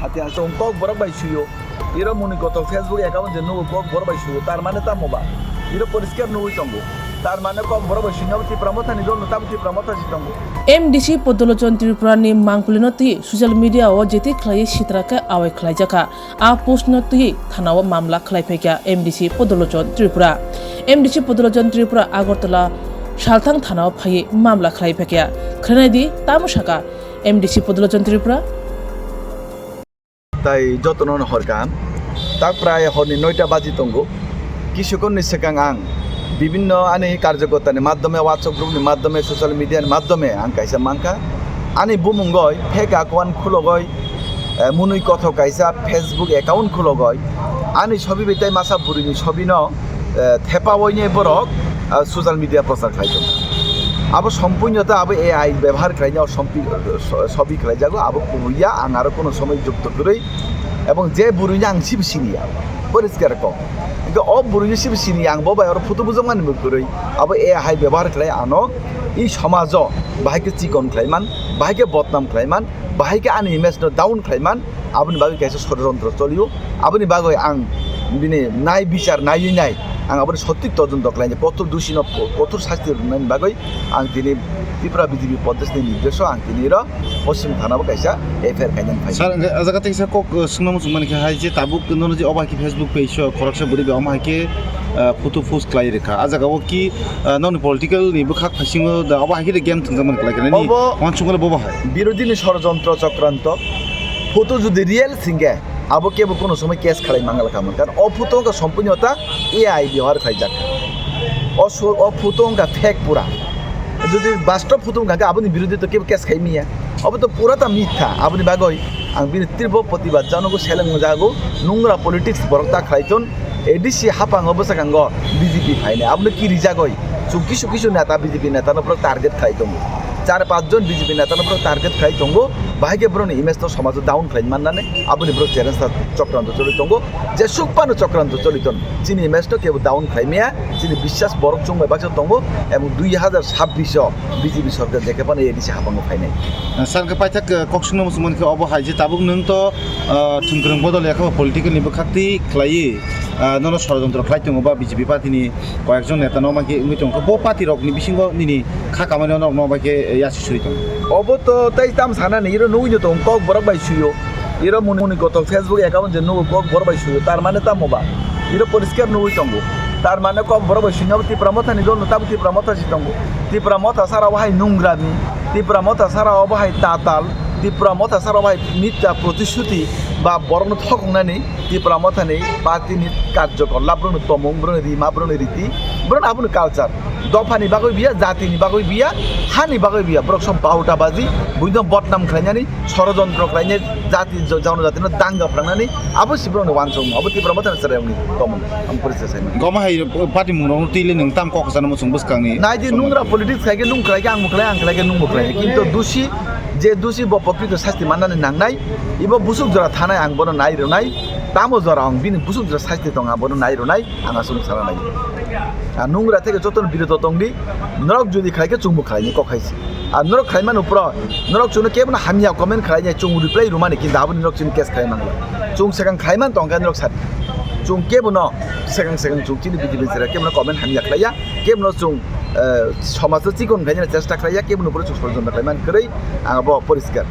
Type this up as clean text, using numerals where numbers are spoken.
সাথে আছে কক বড় বাই সুইও এরা মনে কত ফেসবুক অ্যাকাউন্ট যে নুবো কক বড় বাই সুইও তার মানে তামোবা এরা পরিষ্কার নুবই তঙ্গো তার মানে কক বড় বাই সুইও তি প্রমোথানি দল তাবতি প্রমোথা জিতঙ্গো MDC Podolochan Tripurani Mangkulinoti social media o jeti khlai sitraka awe khlai jaka a postnoti thanawa mamla khlai phekya MDC Podolochan Tripura MDC Podolochan Tripura Agartala Shalthang thanawa phai mamla khlai phekya khranadi tamushaka MDC Podolochan Tripura তাই যত্ন হরকাম তা প্রায় হরনি 9টা বাজি তঙ্গো কিছুক্ষণ সেকাং আং বিভিন্ন আনি কার্যকর্তার মাধ্যমে হোয়াটসঅ্যাপ গ্রুপের মাধ্যমে সোশ্যাল মিডিয়ার মাধ্যমে আং কাইসা মাংকা আনি বুমুঙ্গয় ফেক অ্যাকাউন্ট খুলগয় মুনুই কথ কাইসা ফেসবুক অ্যাকাউন্ট খুলগয় আনি ছবি বেতাই মাসা বুড়িনি ছবি ন থেপা ওইনে বরক সোশ্যাল মিডিয়া প্রচার খাইতো আবো সম্পূর্ণতা আবো AI ব্যবহার খাই না ছবি খাই যাগো আবো পুরুইয়া আং আরো কোনো সময় যুক্ত করেই এবং যে বুড়িনি আং সিব সিনিয়া পরিষ্কার কম কিন্তু বুড়িনি সিব সিনি আং বাবা আর ফুটো বুঝো মানে করেই আবো AI ব্যবহার খাই আনো এই সমাজ বাহাইকে চিকন খাইমান বাহাইকে বদনাম খাইমান বাহাইকে আনি ইমেজ ডাউন খাইমান আপনি বাগে কাছে ষড়যন্ত্র চলিও আপনি বাগে আং দিনে নাই বিচার নাই নাই आं आबाद सঠিক তদন্ত খাইছে কঠোর দোষী কঠোর শাস্তি বাগৈ आं दिनै त्रिपुरा BJP प्रदेशनि निर्देश आं दिनै र पश्चिम थानाबो कायसा एफआईआर खाइनान फाइ सर जागाते से कक सुनम सुमन के हाय जे ताबुक नन जे अबाकी फेसबुक पेज खरकसा बुरि बे अमाके फटो पोस्ट क्लाइ रेखा आजागाव कि नन पलिटिकल नि बखाक फासिङ द अबाकी गेम थंगमन क्लाइकने नि वानसुगले बबा हाय বিরোধীনি ষড়যন্ত্র চক্রান্ত ফটো যদি রিয়েল সিঙ্গে আবো কেবো কোনো সময় কেস খালাই মাঙ্গাল খামন কারণ অফুতঙ্কা সম্পূর্ণতা AI ব্যবহার খাই যাক অফুতঙ্কা ফেক পুরা যদি বাস্তব ফুতঙ্কাকে আপনি বিরোধী তো কেবো কেস খাই মিয়া अब तो पूरा ता मिथ्या আপনি বাগই आं बिनि तीव्र प्रतिबाद जानगो सेलें जागो नुंग्रा पलिटिक्स बरकता खाइतोन एडिसि हापाङ बसाकांग BJP फाइने আপনি কি রিজাগই কিছু কিছু নেতা BJP নেতার উপর টার্গেট খাইতোন 4-5 জন BJP নেতার উপর টার্গেট খাইতোঙ্গ বাহিকে ব্রনি ইমেজ তো সমাজ ডাউন খাই মাননানে আপনি ব্র চ্যালেঞ্জ চক্রান্ত চলিতোঙ্গ যে সুকপানো চক্রান্ত চলিতন চিনি ইমেজ তো কেবল ডাউন খাইমিয়া চিনি বিশ্বাস বরক চুংবাই বাকস তঙ্গ এবং 2026 BJP সরকার দেখে পানে এডিসি হাপাङ ফাইনে सानके पाइथाक कक्सुनो मुसुमन के अब हाइजे ताबुक नों तो थुंग्रों बदल याखा पलिटिकल नि बखाक्ति खलाइ नन षड़यंत्र खलाइतों बा BJP पार्टीनि कयेकजन नेता नमाके उमितों बो पार्टी रकनि बिसिंगो निनि खा खामानि नमाके यासि सुरितों अब तो तै ताम साना नि इरो नुइनो तो कक बरक बाइ सुयो इरो मुनि गत फेसबुक अकाउंट जे नु कक बरक बाइ सुयो तार माने तामोबा इरो परिष्कार नुइ तंगो तार माने कक बरक बाइ सुयो ति प्रमोथानि दल ताबति प्रमोथा जितंगो ति प्रमोथा सारा वाहाय नुंग्रानि त्रिपुरा मथा सारा अबाहाय ताताल त्रिपुरा मथा सारा अबाहाय मिथ्या प्रतिश्रुति बा बरन थकंनानै त्रिपुरा मथानि पार्टीनि कार्यकलाप लाब्रनो तमं ब्रनो रिमा ब्रनो रीति ब्रनो आबुनो कालचार दफानि बागै बिया जातिनि बागै बिया हानि बागै बिया ब्रक सम बाहुटाबाजी बुइदम बदनाम खालायनानै षड़यंत्र खालायनाय जाति जनजातिनो दांगा फ्रांनानै आबो सिब्रनो वानसं आबो त्रिपुरा मथानि सारायावनि तमं आम परिचय साइन गमा हाय पार्टी मुंगनो तिले नों ताम ककसानो मुसुं बसकांनि नाइदि नुंग्रा पलिटिक्स खायके नुं खायके आं खायके नुं खायके किन्तु दोषी जे दोषी ब प्रकृत शास्ति माननानै नांनाय इबो बुसुक जरा थानाय आं बनो नायरोनाय तामो जरा आं बिनि बुसुक जरा शास्ति दं आं बनो नायरोनाय आं आसुं सारानाय नुंग्रा থেকে যতন বিরত তংদি নরক যদি খাইকে চুমু খাইনি কখাইছি আর নরক খাইমান উপর নরক চুনো কেবন হামিয়া কমেন্ট খাইনি চুমু রিপ্লাই রুমানি কিন্তু আবনি নরক চুন কেস খাইমাংলা চুং সেকাং খাইমান তংকা নরক সারি চুং কেবন সেকাং চুং চিনি বিজিবি সেরা কেবন কমেন্ট হামিয়া খাইয়া কেবন চুং সমাজ চিকন খাইনি চেষ্টা খাইয়া কেবন উপরে চুং ষড়যন্ত্র খাইমান করেই আং পরিষ্কার